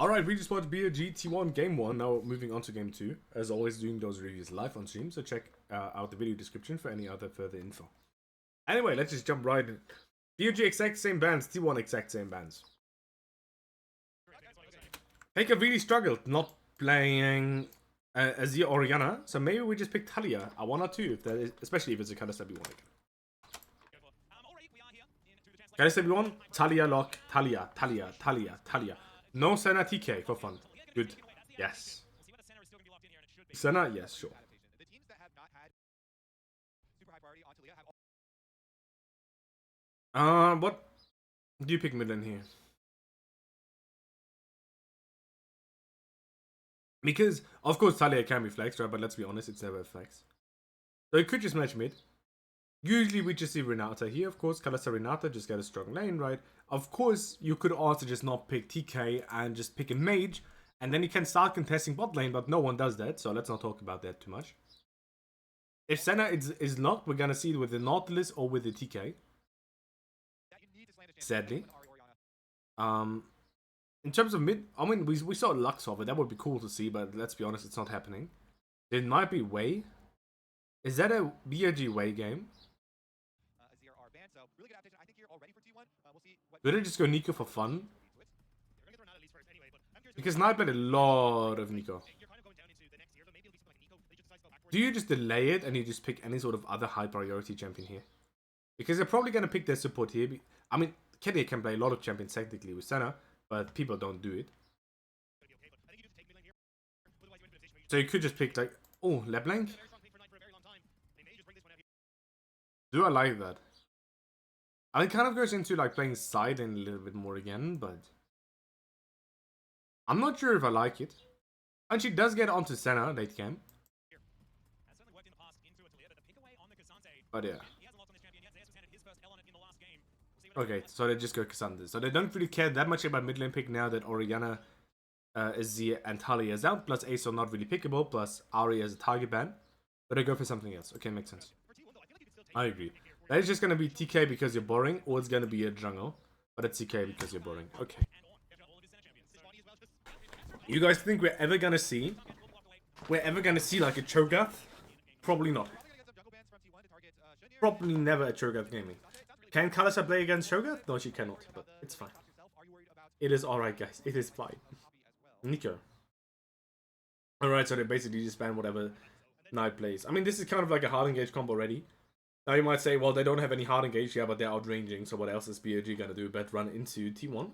Alright, we just watched BLG T1 Game 1, now moving on to Game 2. As always, doing those reviews live on stream, so check out the video description for any other further info. Anyway, let's just jump right in. BLG exact same bands, T1 exact same bands. Pekka really struggled not playing Azir or Oriana, so maybe we just pick Talia, a 1 or 2, if that is, especially if it's a Kalistabi 1 again. Kalistabi 1, Talia lock, Talia. No Senna TK for fun. Good. Yes. Senna, yes, sure. What do you pick mid lane here? Because, of course, Talia can be flexed, right? But let's be honest, it's never a flex. So it could just match mid. Usually we just see Renata here, of course. Kalista Renata, just get a strong lane, right? Of course, you could also just not pick TK and just pick a mage. And then you can start contesting bot lane, but no one does that. So let's not talk about that too much. If Senna is locked, we're going to see it with the Nautilus or with the TK. Sadly. In terms of mid, I mean, we saw Lux of it. That would be cool to see, but let's be honest, it's not happening. It might be Way. Is that a BLG Way game? Did I just go Nico for fun? Because now I played a lot of Nico. Do you just delay it and you just pick any sort of other high priority champion here? Because they're probably going to pick their support here. I mean, Keria can play a lot of champions technically with Senna, but people don't do it. So you could just pick like, oh, LeBlanc? Do I like that? It kind of goes into like playing side lane a little bit more again, but I'm not sure if I like it. And she does get onto Senna late game. But yeah. Okay, so they just go Cassandra. So they don't really care that much about mid lane pick now that Oriana, Azir, and Talia is out. Plus Ace are not really pickable. Plus Ahri as a target ban. But they go for something else. Okay, makes sense. I agree. That is just going to be TK because you're boring. Or it's going to be a jungle. But it's TK because you're boring. Okay. You guys think we're ever going to see... like a Cho'Gath? Probably not. Probably never a Cho'Gath gaming. Can Kalista play against Cho'Gath? No, she cannot, but it's fine. It is alright, guys. It is fine. Nico. Alright, so they basically just ban whatever Knight plays. I mean, this is kind of like a hard engage combo already. Now you might say, well, they don't have any hard engage, yeah, but they're outranging, so what else is BLG gonna do but run into T1?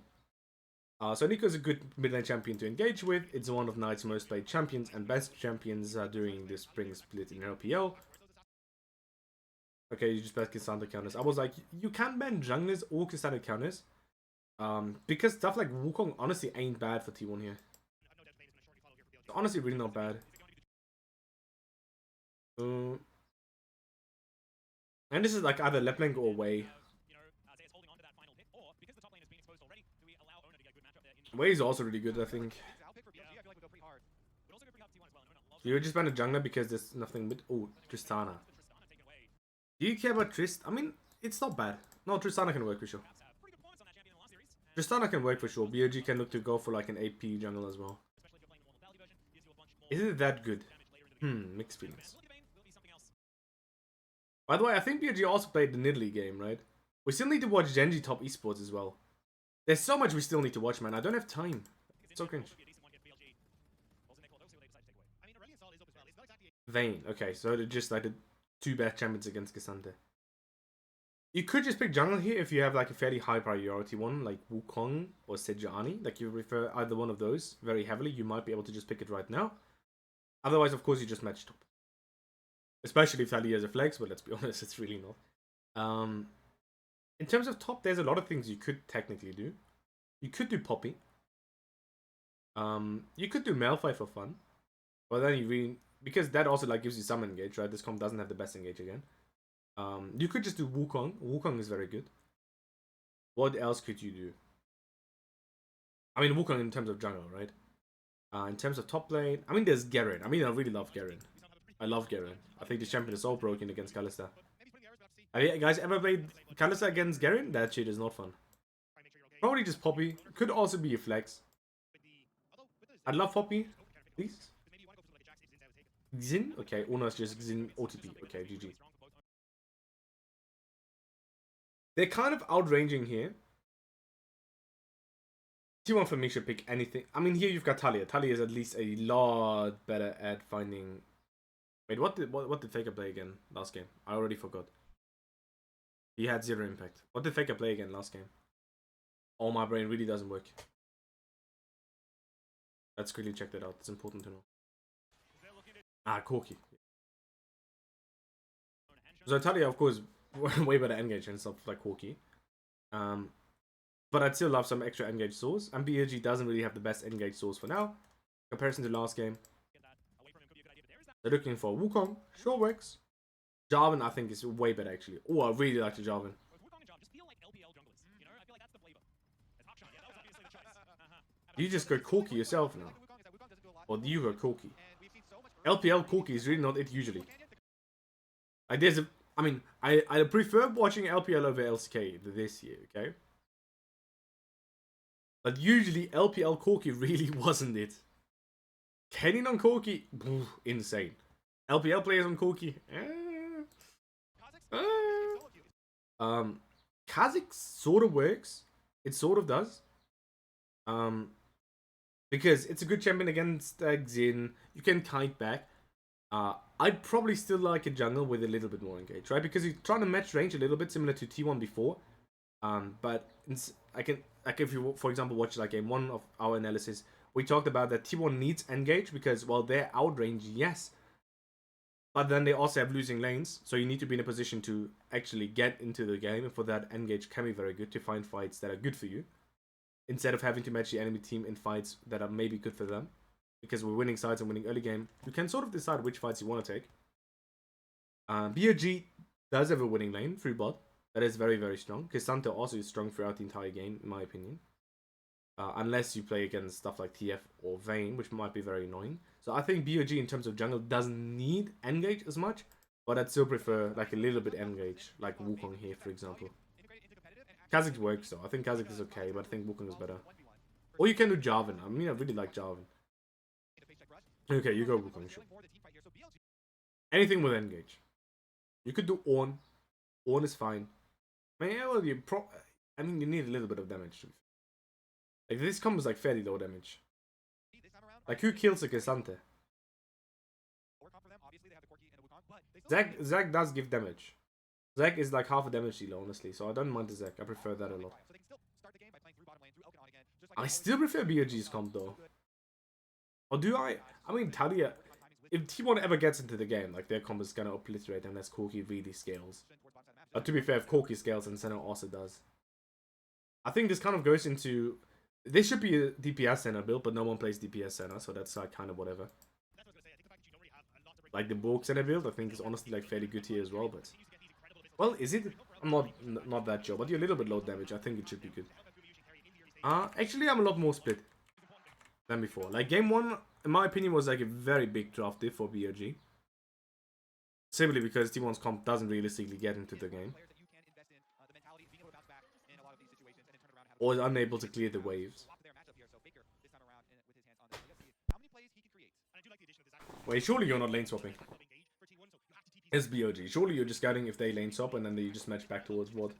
So Nico is a good mid lane champion to engage with. It's one of Knight's most played champions and best champions during the spring split in LPL. Okay, you just bet Cassandra counters. I was like, you can ban junglers or Cassandra counters. Because stuff like Wukong honestly ain't bad for T1 here. It's honestly really not bad. And this is like either LeBlanc or Way. Way is also really good, I think. So you just ban a jungler because there's nothing with... Oh, Tristana. Do you care about Trist? I mean, it's not bad. No, Tristana can work for sure. Tristana can work for sure. BLG can look to go for like an AP jungle as well. Is it that good? Mixed feelings. By the way, I think BLG also played the Nidalee game, right? We still need to watch Genji top esports as well. There's so much we still need to watch, man. I don't have time. It's so cringe. Vayne. Okay, so they're just like the two best champions against Cassandra. You could just pick jungle here if you have like a fairly high priority one, like Wukong or Sejuani. Like you prefer either one of those very heavily, you might be able to just pick it right now. Otherwise, of course, you just match top. Especially if Talia is a flex, but let's be honest, it's really not. In terms of top, there's a lot of things you could technically do. You could do Poppy. You could do Malphite for fun. But then you really... Because that also like gives you some engage, right? This comp doesn't have the best engage again. You could just do Wukong. Wukong is very good. What else could you do? I mean, Wukong in terms of jungle, right? In terms of top lane, I mean, there's Garen. I mean, I really love Garen. I love Garen. I think this champion is so broken against Kalista. Have you guys ever played Kalista against Garen? That shit is not fun. Probably just Poppy. Could also be a flex. I'd love Poppy, please. Xin? Okay, Oner's just Xin OTP. Okay, GG. They're kind of outranging here. T1 for me should pick anything. I mean, here you've got Talia. Talia is at least a lot better at finding... Wait, what did Faker play again last game? I already forgot. He had 0 impact. What did Faker play again last game? Oh, my brain really doesn't work. Let's quickly check that out. It's important to know. Ah, Corki. So Talia, of course, way better engage and stuff like Corki. But I'd still love some extra engage source. And BLG doesn't really have the best engage source for now, in comparison to last game. They're looking for Wukong, sure works. Jarvan, I think, is way better actually. Oh, I really like the Jarvan. You just go Corki yourself now. Or do you go Corki? LPL Corki is really not it usually. Like there's a... I mean, I prefer watching LPL over LCK this year, okay? But usually LPL Corki really wasn't it. Kenny on Corki, insane. LPL players on Corki, Kha'Zix sort of works. It sort of does. Because it's a good champion against Xin. You can kite back. I'd probably still like a jungle with a little bit more engage, right? Because you're trying to match range a little bit similar to T1 before. But I can, like, if you, for example, watch like game 1 of our analysis, we talked about that T1 needs engage because, well, they're outrange, yes. But then they also have losing lanes, so you need to be in a position to actually get into the game. And for that, engage can be very good to find fights that are good for you, instead of having to match the enemy team in fights that are maybe good for them. Because we're winning sides and winning early game, you can sort of decide which fights you want to take. BLG does have a winning lane through bot. That is very, very strong. Because Santo also is strong throughout the entire game, in my opinion. Unless you play against stuff like TF or Vayne, which might be very annoying. So I think BLG in terms of jungle doesn't need engage as much. But I'd still prefer like a little bit engage. Like Wukong here, for example. Kha'Zix works though. I think Kha'Zix is okay, but I think Wukong is better. Or you can do Jarvan. I mean, I really like Jarvan. Okay, you go Wukong, sure. Anything with engage. You could do Ornn. Ornn is fine. I mean, well, I mean, you need a little bit of damage. Like, this combo is like fairly low damage. Like, who kills a Cassante? Zac does give damage. Zac is like half a damage dealer, honestly, so I don't mind the Zac. I prefer that a lot. I still prefer BLG's comp, though. Or do I? I mean, Talia, if T1 ever gets into the game, like, their comp is gonna obliterate them unless Corki really scales. But to be fair, if Corki scales, then Senna also does. I think this kind of goes into... This should be a DPS center build, but no one plays DPS center, so that's like kind of whatever. Like the Borg center build, I think is honestly like fairly good here as well, but... Well, is it? I'm not that sure, but you're a little bit low damage. I think it should be good. Actually, I'm a lot more split than before. Like, game 1, in my opinion, was like a very big draft diff for BLG. Simply because T1's comp doesn't realistically get into the game. Or is unable to clear the waves. Wait, surely you're not lane swapping. It's BLG. Surely you're just scouting if they lane swap and then you just match back towards what?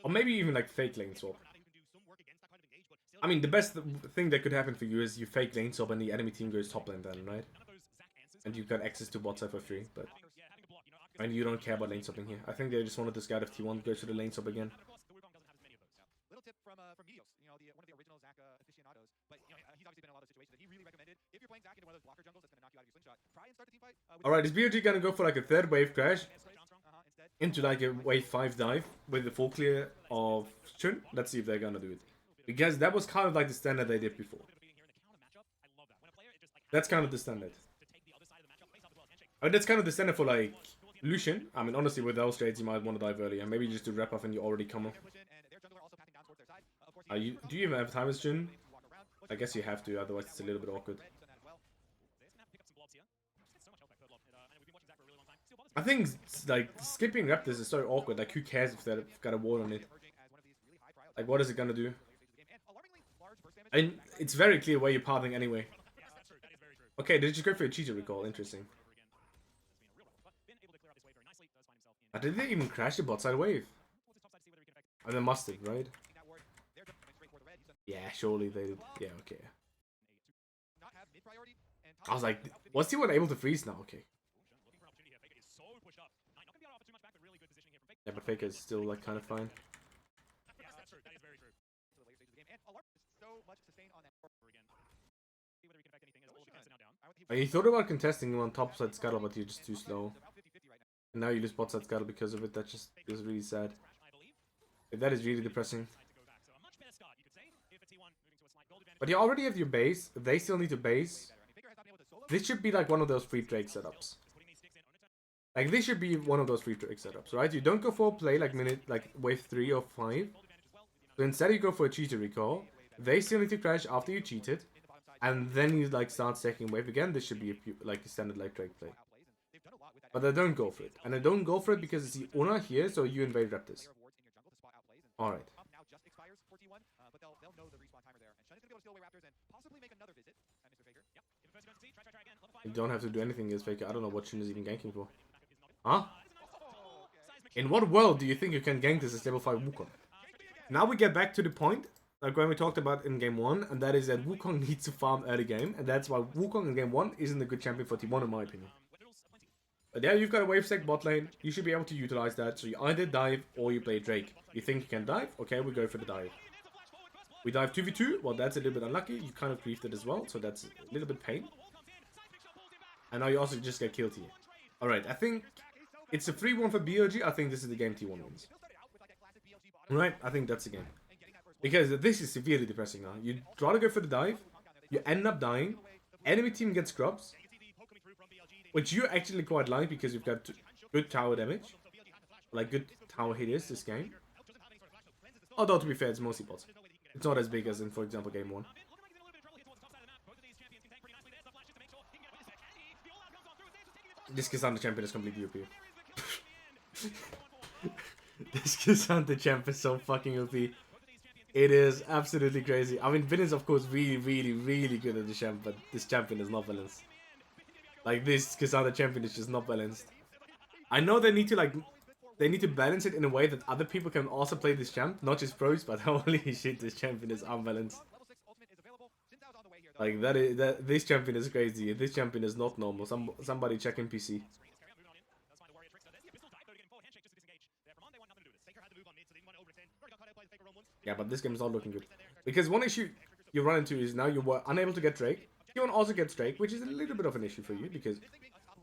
Or maybe even like fake lane swap. I mean, the best thing that could happen for you is you fake lane swap and the enemy team goes top lane then, right? And you've got access to bot side for free, but... And you don't care about lane swapping here. I think they just wanted to scout if T1 goes to the lane swap again. From Medios, you know, one of the original Zac aficionados, but you know, he's obviously been in a lot of situations, and he really recommended if you're playing Zac into one of those blocker jungles that's going to knock you out of your slingshot, try and start the team fight. Alright, is BLG gonna go for like a third wave crash into like a wave 5 dive with the full clear of Chun? Let's see if they're gonna do it, because that was kind of like the standard they did before. That's kind of the standard. I mean, that's kind of the standard for like Lucian. I mean, honestly, with those trades, you might want to dive earlier. Maybe just do wrap off and you already come off. Do you even have time as Jhin? I guess you have to, otherwise it's a little bit awkward. I think like skipping Raptors is so awkward. Like, who cares if they've got a ward on it? Like, what is it gonna do? And it's very clear where you're pathing anyway. Okay, they just go for a cheater recall. Interesting. Did they even crash the bot side wave? Oh, they must have, right? Yeah, surely they did. Yeah, okay. I was like, was he one able to freeze now? Okay. Yeah, but Faker is still like kind of fine. You thought about contesting him on top side scuttle, but you're just too slow. And now you lose bot side scuttle because of it. That just is really sad. That is really depressing. But you already have your base. They still need to base. This should be like one of those free Drake setups. Like this should be one of those free Drake setups, right? You don't go for a play like wave 3 or 5. So instead you go for a cheater recall. They still need to crash after you cheated. And then you like start stacking wave again. This should be like a standard like Drake play. But they don't go for it. And they don't go for it because it's the Oner here, so you invade Raptors. Alright. You don't have to do anything against Faker. I don't know what Shin is even ganking for. Huh? In what world do you think you can gank this as level 5 Wukong? Now we get back to the point, like when we talked about in game 1, and that is that Wukong needs to farm early game, and that's why Wukong in game 1 isn't a good champion for T1 in my opinion. But yeah, you've got a wave stack bot lane, you should be able to utilize that, so you either dive or you play Drake. You think you can dive? Okay, we go for the dive. We dive 2v2, well that's a little bit unlucky, you kind of griefed it as well, so that's a little bit pain. And now you also just get killed here. Alright, I think it's a 3-1 for BLG, I think this is the game T1 wins. Right, I think that's the game. Because this is severely depressing now. You try to go for the dive, you end up dying, enemy team gets scrubs, which you actually quite like because you've got good tower damage. Like good tower hitters this game. Although to be fair, it's mostly bots. It's not as big as in, for example, game 1. This Kazan champion is completely OP. This Kazan champ is so fucking OP. It is absolutely crazy. I mean, Vin is of course really good at the champ, but this champion is not balanced. Like this Kazan champion is just not balanced. I know they need to balance it in a way that other people can also play this champ, not just pros, but holy shit, this champion is unbalanced. Like this champion is crazy. This champion is not normal. Somebody check in PC. Yeah, but this game is not looking good. Because one issue you run into is now you were unable to get Drake. You also get Drake, which is a little bit of an issue for you because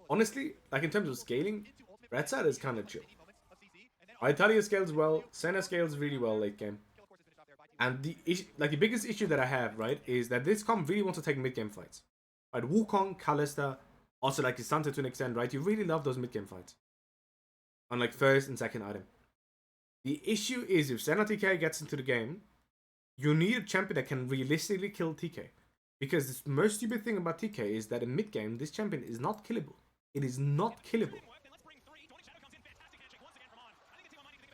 honestly, like in terms of scaling, Red side is kind of chill. Italia scales well, Senna scales really well late game. And the biggest issue that I have, right, is that this comp really wants to take mid game fights. Right, Wukong, Kalista, also like Santa to an extent, right? You really love those mid game fights. On like first and second item. The issue is if Senna TK gets into the game, you need a champion that can realistically kill TK. Because the most stupid thing about TK is that in mid game, this champion is not killable. It is not killable.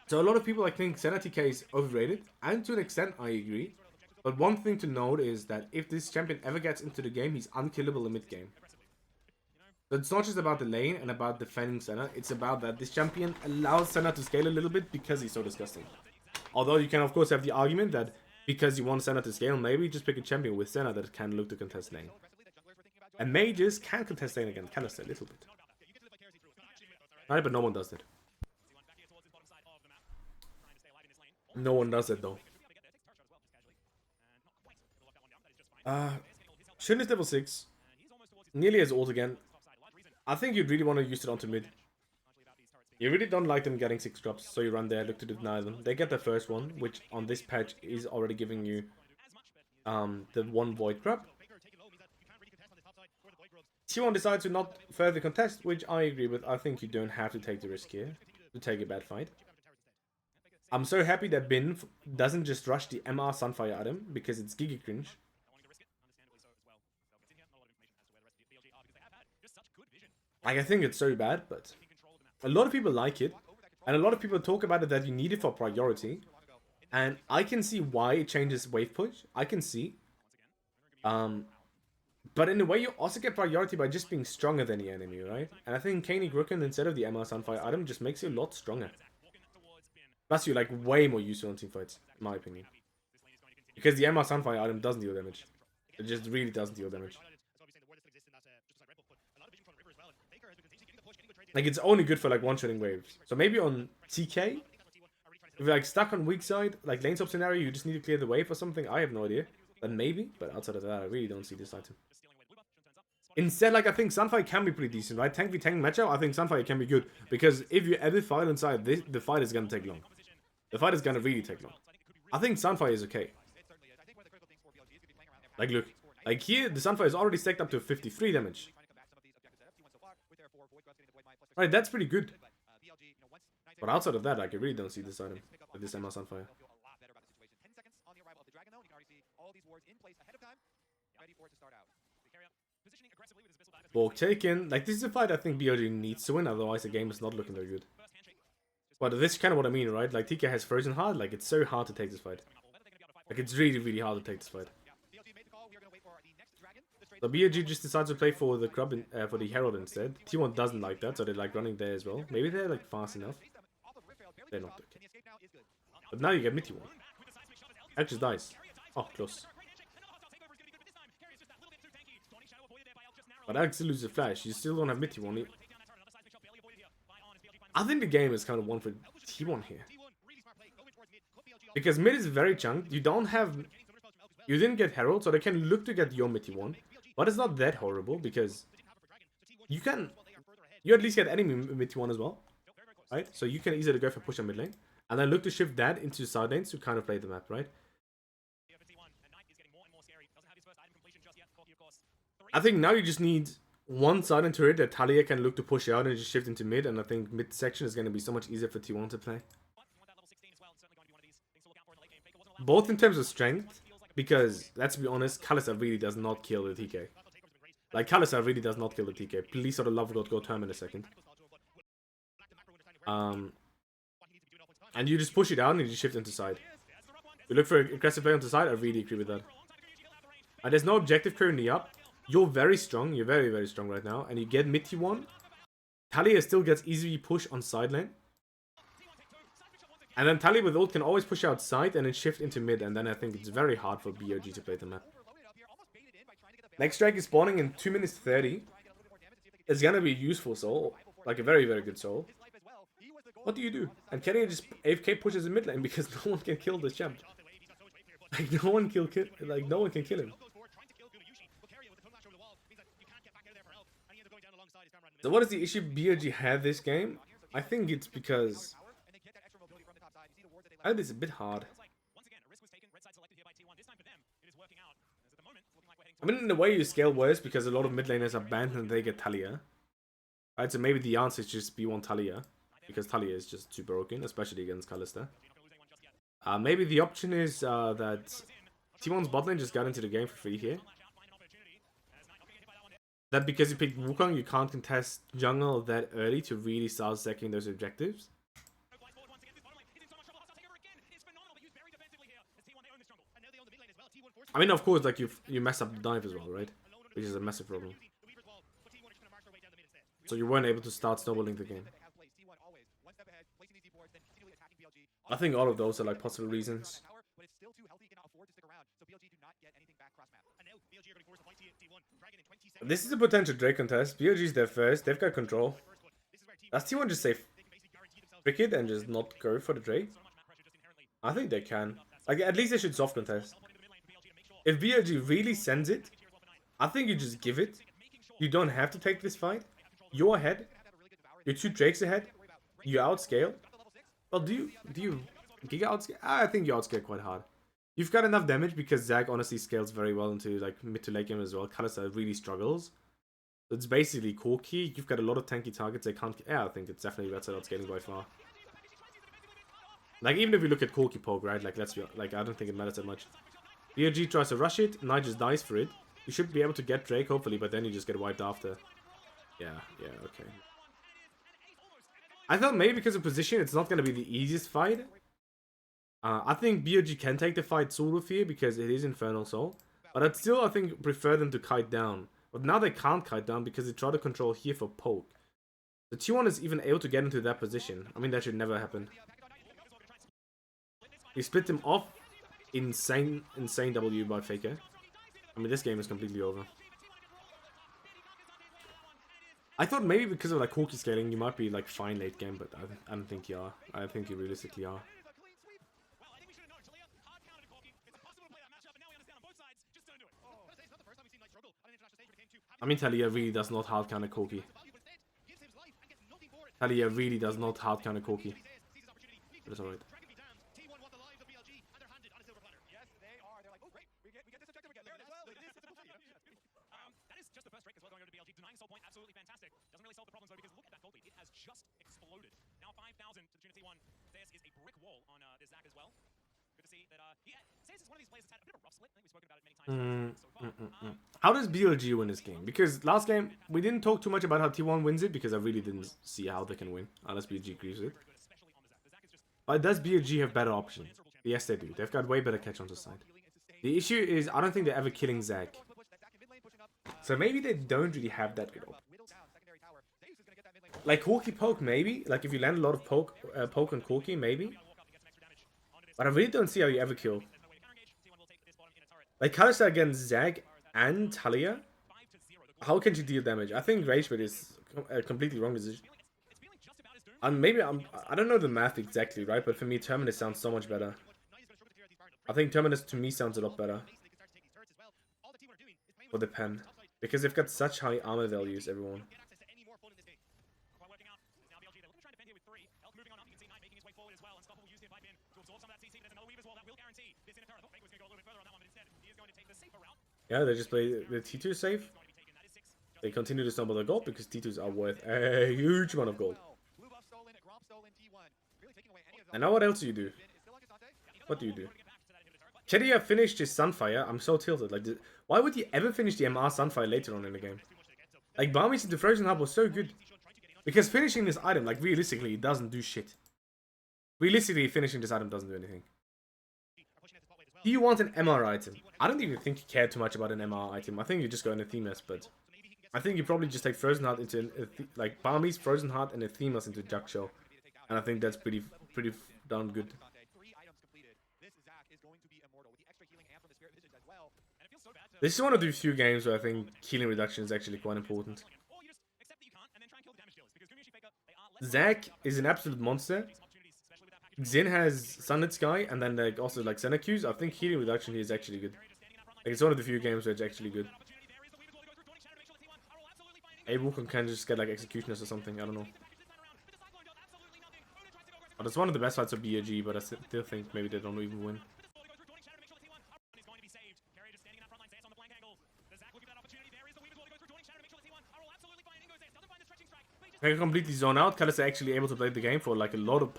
So a lot of people I think Senna TK is overrated, and to an extent I agree. But one thing to note is that if this champion ever gets into the game, he's unkillable in mid game. So it's not just about the lane and about defending Senna, it's about that this champion allows Senna to scale a little bit because he's so disgusting. Although you can of course have the argument that because you want Senna to scale, maybe just pick a champion with Senna that can look to contest lane. And mages can contest lane again, kind of a little bit. Right, but no one does that. No one does it though. Shin is level 6. Nearly as old again. I think you'd really want to use it onto mid. You really don't like them getting 6 drops, so you run there, look to deny them. They get the first one, which on this patch is already giving you the 1 void grab. T1 decides to not further contest, which I agree with. I think you don't have to take the risk here to take a bad fight. I'm so happy that Bin doesn't just rush the MR Sunfire item because it's giga cringe. Like, I think it's so bad, but a lot of people like it, and a lot of people talk about it that you need it for priority, and I can see why it changes wave push. I can see, But in a way, you also get priority by just being stronger than the enemy, right? And I think Caney Grukken instead of the MR Sunfire item just makes you a lot stronger. Plus, you're like way more useful on team fights, in my opinion. Because the MR Sunfire item doesn't deal damage. It just really doesn't deal damage. Like, it's only good for like one-shotting waves. So maybe on TK, if you're like stuck on weak side, like lane swap scenario, you just need to clear the wave or something. I have no idea. Then maybe, but outside of that, I really don't see this item. Instead, like, I think Sunfire can be pretty decent, right? Tank v tank matchup, I think Sunfire can be good. Because if you ever fight inside, the fight is gonna take long. The fight is gonna really take long. I think Sunfire is okay. Like, look. Like, here, the Sunfire is already stacked up to 53 damage. Right, that's pretty good. But outside of that, like, I really don't see this item. With this MR Sunfire. Walk taken. Like, this is a fight I think BLG needs to win, otherwise the game is not looking very good. But this is kind of what I mean, right? Like, TK has frozen hard, like, it's so hard to take this fight. Like, it's really, really hard to take this fight. So BLG just decides to play for the Grub, for the Herald instead. T1 doesn't like that, so they're like running there as well. Maybe they're like fast enough. They're not okay. But now you get Mitty 1. That just dies. Oh, close. But Alex loses a flash. You still don't have Mitty 1. I think the game is kind of one for T1 here. Because mid is very chunked. You don't have... You didn't get Herald, so they can look to get your Mitty 1. But it's not that horrible, because... You can... You at least get enemy Mitty 1 as well. Right? So you can easily go for push on mid lane. And then look to shift that into side lanes to kind of play the map, right? I think now you just need one side and turret that Talia can look to push out and just shift into mid. And I think mid section is going to be so much easier for T1 to play. Both in terms of strength, because let's be honest, Kalista really does not kill the TK. Like, Kalista really does not kill the TK. Please, for the love of God, go term in a second. And you just push it down and you just shift into side. You look for aggressive play onto side, I really agree with that. And there's no objective currently up. You're very strong, you're very, very strong right now. And you get mid T1. Talia still gets easy push on side lane. And then Talia with ult can always push outside and then shift into mid. And then I think it's very hard for BLG to play the map. Next strike is spawning in 2 minutes 30. It's gonna be a useful soul. Like a very, very good soul. What do you do? And Keria just AFK pushes in mid lane because no one can kill this champ. Like no one can kill him. So what is the issue BLG had this game? I think it's because I think it's a bit hard. I mean, in a way you scale worse because a lot of mid laners are banned and they get Talia. Right, so maybe the answer is just B1 Talia. Because Talia is just too broken, especially against Kalista. Maybe the option is that T1's bot lane just got into the game for free here. That because you picked Wukong, you can't contest jungle that early to really start stacking those objectives. I mean, of course, like you mess up the dive as well, right? Which is a massive problem. So you weren't able to start snowballing the game. I think all of those are like possible reasons. This is a potential Drake contest. BLG's there first. They've got control. Does T1 just say frick it and just not go for the Drake? I think they can. Like, at least they should soft contest. If BLG really sends it, I think you just give it. You don't have to take this fight. You're ahead. You're 2 Drakes ahead. You outscale. Well, do you Giga outscale? I think you outscale quite hard. You've got enough damage because Zag honestly scales very well into like mid to late game as well. Kalista really struggles. So it's basically Corki. You've got a lot of tanky targets they can't... Yeah, I think it's definitely better outscaling by far. Like, even if you look at Corki poke, right? Like, let's be... Like, I don't think it matters that much. BLG tries to rush it. Knight just dies for it. You should be able to get Drake, hopefully, but then you just get wiped after. Yeah, okay. I thought maybe because of position, it's not going to be the easiest fight. I think BLG can take the fight sort of here because it is Infernal Soul. But I'd still, I think, prefer them to kite down. But now they can't kite down because they try to control here for poke. The T1 is even able to get into that position. I mean, that should never happen. He split them off. Insane W by Faker. I mean, this game is completely over. I thought maybe because of like Corki scaling, you might be like fine late game, but I don't think you are. I don't think you realistically are. I mean, Talia really does not hard counter Corki. Talia really does not hard counter Corki. But it's alright. That is just the first break as well going over to BLG. Denying soul point, absolutely fantastic. Doesn't really solve the problems though, because look at that gold lead. It has just exploded. Now 5,000 to the tune of T1. Zeus is a brick wall on this Zach as well. Good to see that Zeus is one of these players that's had a bit of a rough split. I think we've spoken about it many times so far. How does BLG win this game? Because last game, we didn't talk too much about how T1 wins it, because I really didn't see how they can win, unless BLG agrees with it. But does BLG have better options? Yes, they do. They've got way better catch on the side. The issue is, I don't think they're ever killing Zach. So maybe they don't really have that good option. Like Corki poke, maybe. Like if you land a lot of poke on Corki, maybe. But I really don't see how you ever kill. Like Kalista against Zag and Talia. How can she deal damage? I think Rage Bait is a completely wrong decision. And maybe I don't know the math exactly, right? But for me, Terminus sounds so much better. I think Terminus to me sounds a lot better. For the pen. Because they've got such high armor values, everyone. Yeah, they just play the T2 safe. They continue to stumble the gold because T2s are worth a huge amount of gold. And now what else do you do? What do you do? Keria finished his Sunfire. I'm so tilted. Like, why would he ever finish the MR Sunfire later on in the game? Like, Barmies into Frozen Heart was so good. Because finishing this item, like, realistically, it doesn't do shit. Realistically, finishing this item doesn't do anything. Do you want an MR item? I don't even think you care too much about an MR item. I think you just go in a Themeless, but I think you probably just take Frozen Heart into like Barmies, Frozen Heart, and a Themeless into Jack Show. And I think that's pretty darn good. This is one of the few games where I think healing reduction is actually quite important. Zac is an absolute monster. Xin has Sunlit Sky, and then like also like Senecus. I think healing reduction here is actually good. Like it's one of the few games where it's actually good. Wukong can just get like Executioners or something, I don't know. But it's one of the best fights of BLG, but I still think maybe they don't even win. I can completely zone out. Kalista actually able to play the game for like a lot of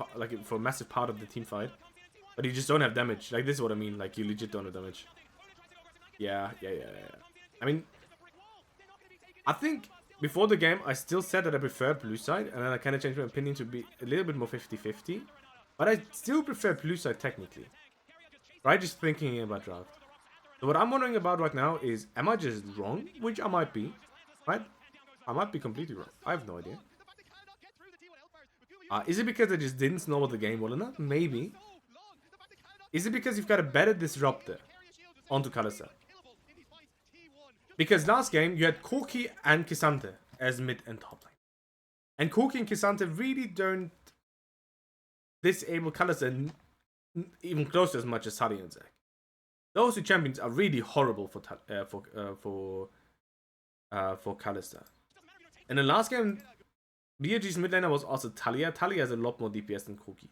for a massive part of the team fight, but you just don't have damage. Like this is what I mean. Like you legit don't have damage. Yeah. I mean, I think before the game I still said that I prefer blue side, and then I kind of changed my opinion to be a little bit more 50-50. But I still prefer blue side technically. Right? Just thinking about draft. So what I'm wondering about right now is, am I just wrong? Which I might be. Right? I might be completely wrong. I have no idea. Is it because I just didn't snowball the game well enough? Maybe. Is it because you've got a better disruptor onto Kalista? Because last game you had Corki and K'Sante as mid and top lane. And Corki and K'Sante really don't disable Kalista even close to as much as Tali and Zac. Those two champions are really horrible for Kalista. In the last game, BLG's mid laner was also Talia. Talia has a lot more DPS than Corki.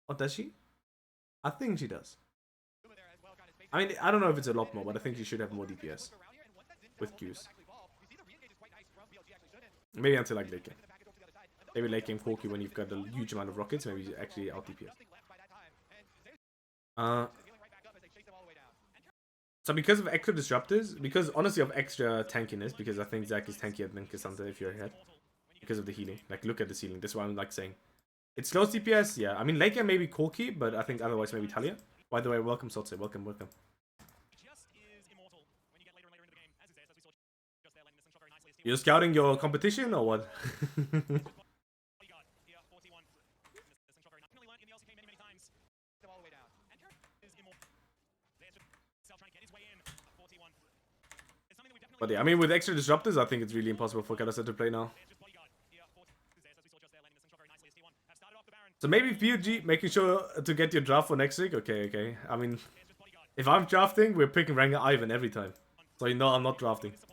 Or does she? I think she does. I mean, I don't know if it's a lot more, but I think she should have more DPS. With Qs. Maybe until like late game. Maybe late game Corki when you've got a huge amount of rockets, maybe you actually out DPS. So because of extra disruptors, because honestly of extra tankiness, because I think Zac is tankier than K'Sante if you're ahead. Because of the healing. Like look at the ceiling. That's why I'm like saying. It slows DPS, yeah. I mean late game maybe Corki, but I think otherwise maybe Talia. By the way, welcome Sotse, welcome. You're scouting your competition or what? Bodyguard here, 41. The Central very definitely learned in the LCK many times. All the way down. And Keria is immortal. There's just Cell trying to get his way in. 41. It's something that we definitely. But yeah, I mean, with extra disruptors, I think it's really impossible for Kalasa to play now. There's just Bodyguard here, 40. Zeus, as we saw just there, landing the Central very nicely as T1. Have started off the Baron. So maybe BLG making sure to get your draft for next week. Okay. I mean, There's just Bodyguard. if I'm drafting, we're picking Ranger Ivan every time. So you know I'm not drafting. Support.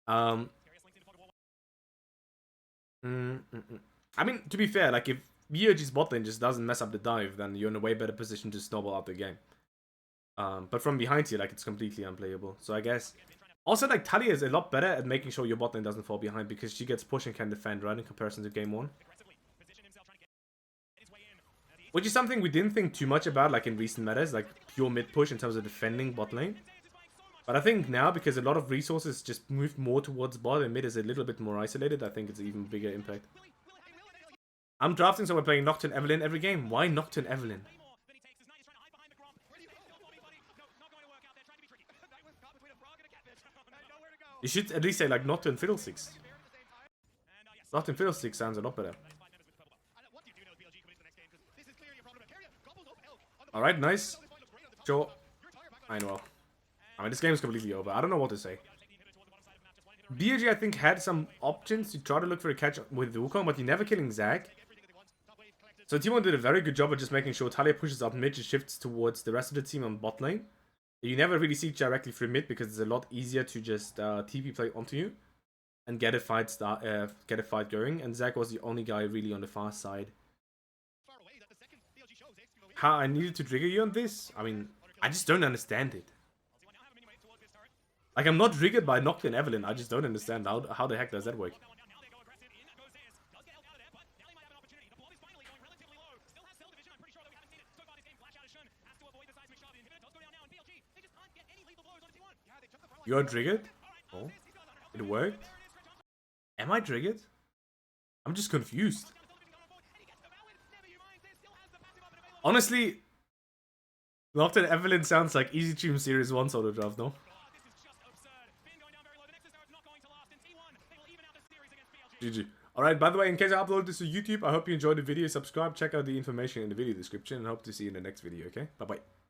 Um, Keria slinks into photo wall. I mean, to be fair, like if BLG's bot lane just doesn't mess up the dive, then you're in a way better position to snowball out the game. But from behind here, like it's completely unplayable. So I guess also like Talia is a lot better at making sure your bot lane doesn't fall behind because she gets push and can defend, right, in comparison to game 1. Aggressively position himself, trying to get his way in. Which is something we didn't think too much about, like in recent metas, like pure mid push in terms of defending bot lane. But I think now, because a lot of resources just moved more towards bot and mid is a little bit more isolated, I think it's an even bigger impact. I'm drafting, so we're playing Nocturne Evelyn every game. Why Nocturne Evelyn? You should at least say like Nocturne Fiddlesticks. Nocturne Fiddlesticks sounds a lot better. Alright, nice. Sure. I know. I mean, this game is completely over. I don't know what to say. BLG, I think, had some options to try to look for a catch with Wukong, but you're never killing Zag. So T1 did a very good job of just making sure Talia pushes up mid and shifts towards the rest of the team on bot lane. You never really see directly through mid because it's a lot easier to just TP play onto you and get a fight going. And Zag was the only guy really on the far side. How I needed to trigger you on this? I mean, I just don't understand it. Like, I'm not triggered by Nocturne Evelyn. I just don't understand how the heck does that work. You're triggered? Oh, it worked? Am I triggered? I'm just confused. Honestly, Nocturne Evelyn sounds like Easy Stream Series 1 solo draft, no? GG. Alright, by the way, in case I upload this to YouTube, I hope you enjoyed the video. Subscribe, check out the information in the video description, and hope to see you in the next video, okay? Bye-bye.